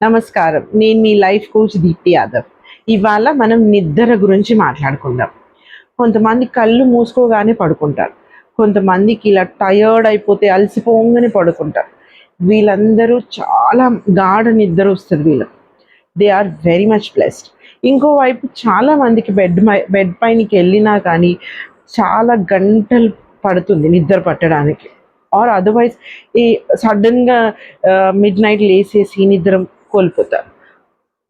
నమస్కారం. నేను మీ life coach Deepti Yadav. ఇవాళ మనం నిద్ర గురించి మాట్లాడుకుందాం. కొంతమంది కళ్ళు మూసుకోగానే పడుకుంటారు. కొంతమందికి ఇలా టయర్డ్ అయిపోతే అలసిపోగానే పడుకుంటారు. వీళ్ళందరూ చాలా గాఢ నిద్ర వస్తుంది వీళ్ళకి. They are very much blessed. ఇంకోవైపు చాలామందికి బెడ్ పైనకి వెళ్ళినా కానీ చాలా గంటలు పడుతుంది నిద్ర పట్టడానికి. ఆర్ అదర్వైజ్ ఈ సడన్గా మిడ్ నైట్ లేసేసి నిద్ర కోల్పోతారు.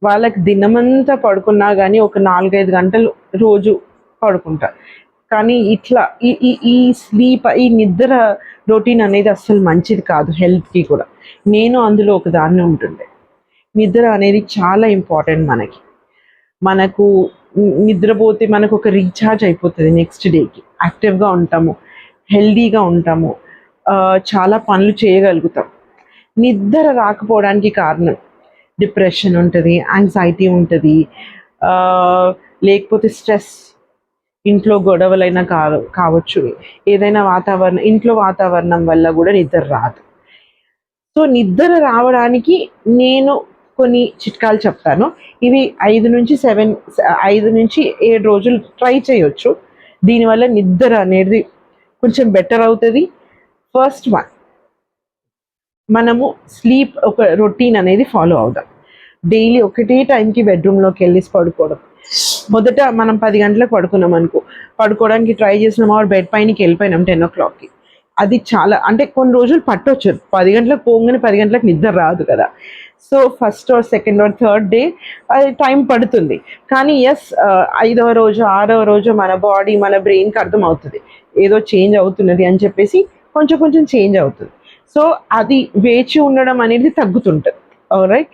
వాళ్ళకి దినమంతా పడుకున్నా కానీ ఒక 4-5 గంటలు రోజు పడుకుంటారు. కానీ ఇట్లా ఈ ఈ ఈ స్లీప్ ఈ నిద్ర రొటీన్ అనేది అస్సలు మంచిది కాదు హెల్త్కి కూడా. నేను అందులో ఒక దాన్ని ఉంటుండే. నిద్ర అనేది చాలా ఇంపార్టెంట్ మనకు నిద్రపోతే మనకు ఒక రీఛార్జ్ అయిపోతుంది. నెక్స్ట్ డేకి యాక్టివ్గా ఉంటాము, హెల్దీగా ఉంటాము, చాలా పనులు చేయగలుగుతాం. నిద్ర రాకపోవడానికి కారణం డిప్రెషన్ ఉంటుంది, యాంగ్జైటీ ఉంటుంది, లేకపోతే స్ట్రెస్, ఇంట్లో గొడవలైనా కావచ్చు, ఏదైనా ఇంట్లో వాతావరణం వల్ల కూడా నిద్ర రాదు. సో నిద్ర రావడానికి నేను కొన్ని చిట్కాలు చెప్తాను. ఇవి 5 నుంచి 7 రోజులు ట్రై చేయొచ్చు. దీనివల్ల నిద్ర అనేది కొంచెం బెటర్ అవుతుంది. ఫస్ట్ వన్, మనము స్లీప్ ఒక రొటీన్ అనేది ఫాలో అవుదాం. డైలీ ఒకటే టైంకి బెడ్రూమ్లోకి వెళ్ళేసి పడుకోవడం. మొదట మనం 10 గంటలకు పడుకున్నాం అనుకో, పడుకోవడానికి ట్రై చేసినాం, ఆర్ బెడ్ పైనకి వెళ్ళిపోయినాం 10 o'clockకి. అది చాలా అంటే కొన్ని రోజులు పట్టవచ్చు. 10 గంటలకు పోగానే 10 గంటలకు నిద్ర రాదు కదా. So first or second or third day అది టైం పడుతుంది. కానీ ఎస్, 5వ రోజు 6వ రోజు మన బాడీ మన బ్రెయిన్కి అర్థం అవుతుంది ఏదో చేంజ్ అవుతున్నది అని చెప్పేసి కొంచెం చేంజ్ అవుతుంది. సో అది వేచి ఉండడం అనేది తగ్గుతుంటుంది. రైట్.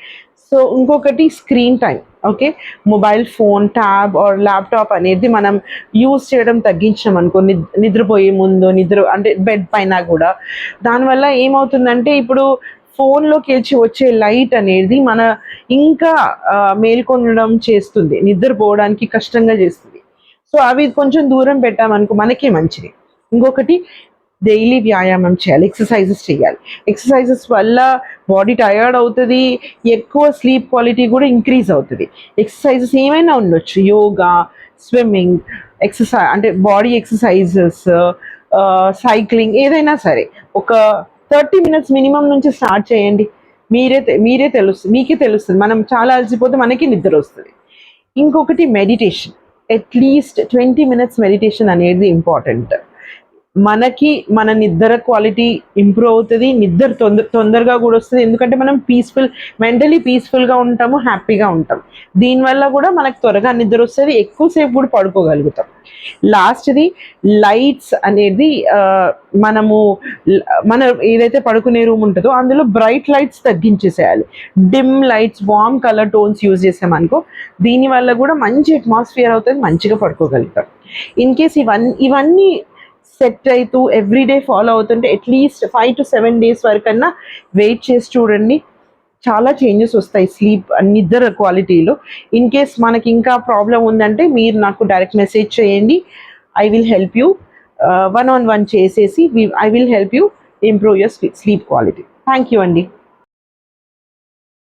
సో ఇంకొకటి screen time. Okay, mobile phone, tab are laptop అనేది మనం యూజ్ చేయడం తగ్గించాం అనుకో, నిద్రపోయే ముందు అంటే బెడ్ పైన కూడా. దానివల్ల ఏమవుతుందంటే ఇప్పుడు ఫోన్లోకి వచ్చే లైట్ అనేది మన ఇంకా మేల్కొనడం చేస్తుంది, నిద్రపోవడానికి కష్టంగా చేస్తుంది. సో అవి కొంచెం దూరం పెట్టామనుకో మనకే మంచిది. ఇంకొకటి, డైలీ వ్యాయామం చేయాలి, ఎక్సర్సైజెస్ చేయాలి. ఎక్సర్సైజెస్ వల్ల బాడీ టయర్డ్ అవుతుంది, ఎక్కువ స్లీప్ క్వాలిటీ కూడా ఇంక్రీజ్ అవుతుంది. ఎక్సర్సైజెస్ ఏమైనా ఉండొచ్చు, యోగా, స్విమ్మింగ్, అంటే బాడీ ఎక్సర్సైజెస్, సైక్లింగ్, ఏదైనా సరే ఒక 30 minutes మినిమం నుంచి స్టార్ట్ చేయండి. మీకే తెలుస్తుంది. మనం చాలా అలసిపోతే మనకి నిద్ర వస్తుంది. ఇంకొకటి మెడిటేషన్. అట్లీస్ట్ 20 minutes మెడిటేషన్ అనేది ఇంపార్టెంట్. మనకి మన నిద్ర క్వాలిటీ ఇంప్రూవ్ అవుతుంది, నిద్ర తొందరగా కూడా వస్తుంది. ఎందుకంటే మనం మెంటలీ పీస్ఫుల్గా ఉంటాము, హ్యాపీగా ఉంటాం. దీనివల్ల కూడా మనకు త్వరగా నిద్ర వస్తుంది, ఎక్కువసేపు కూడా పడుకోగలుగుతాం. లాస్ట్ది లైట్స్ అనేది, మన ఏదైతే పడుకునే రూమ్ ఉంటుందో అందులో బ్రైట్ లైట్స్ తగ్గించేసేయాలి. Dim lights, warm colour tones use చేసామనుకో, దీనివల్ల కూడా మంచి అట్మాస్ఫియర్ అవుతుంది, మంచిగా పడుకోగలుగుతాం. ఇన్ కేస్ ఇవన్నీ సెట్ అవుతూ ఎవ్రీడే ఫాలో అవుతుంటే అట్లీస్ట్ 5 to 7 days వరకన్నా వెయిట్ చేసి చూడండి, చాలా చేంజెస్ వస్తాయి నిద్ర క్వాలిటీలో. ఇన్ కేస్ మనకి ఇంకా ప్రాబ్లం ఉందంటే మీరు నాకు డైరెక్ట్ మెసేజ్ చేయండి. I will help you. 1-on-1 చేసేసి I will help you improve your sleep quality. Thank you అండి.